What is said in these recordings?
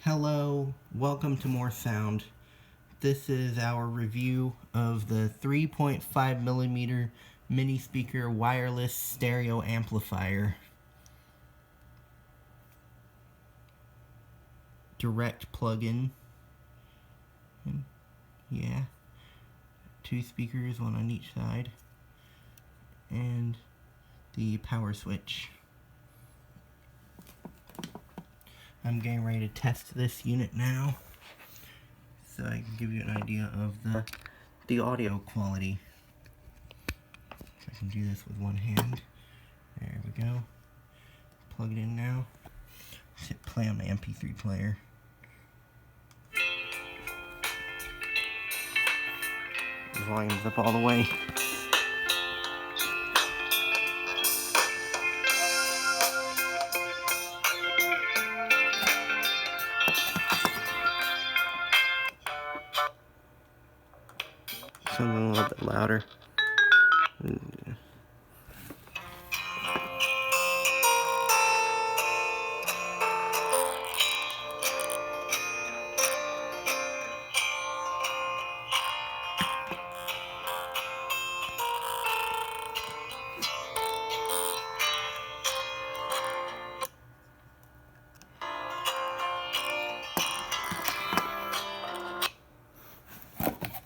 Hello, welcome to More Sound. This is our review of the 3.5mm mini speaker wireless stereo amplifier. Direct plug-in. Yeah. 2 speakers, one on each side. And the power switch. I'm getting ready to test this unit now, so I can give you an idea of the audio quality. So I can do this with one hand. There we go. Plug it in now. Let's hit play on my MP3 player. The volume's up all the way. Something a little bit louder.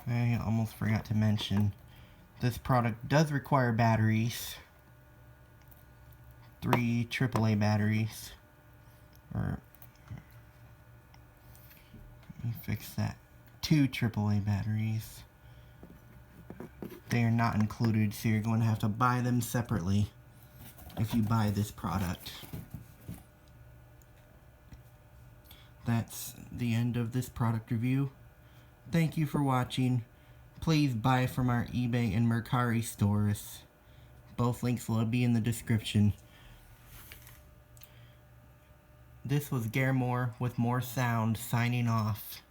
I almost forgot to mention, this product does require batteries. 3 AAA batteries. Or, let me fix that. 2 AAA batteries. They are not included, so you're going to have to buy them separately if you buy this product. That's the end of this product review. Thank you for watching. Please buy from our eBay and Mercari stores. Both links will be in the description. This was Gare Moore with More Sound signing off.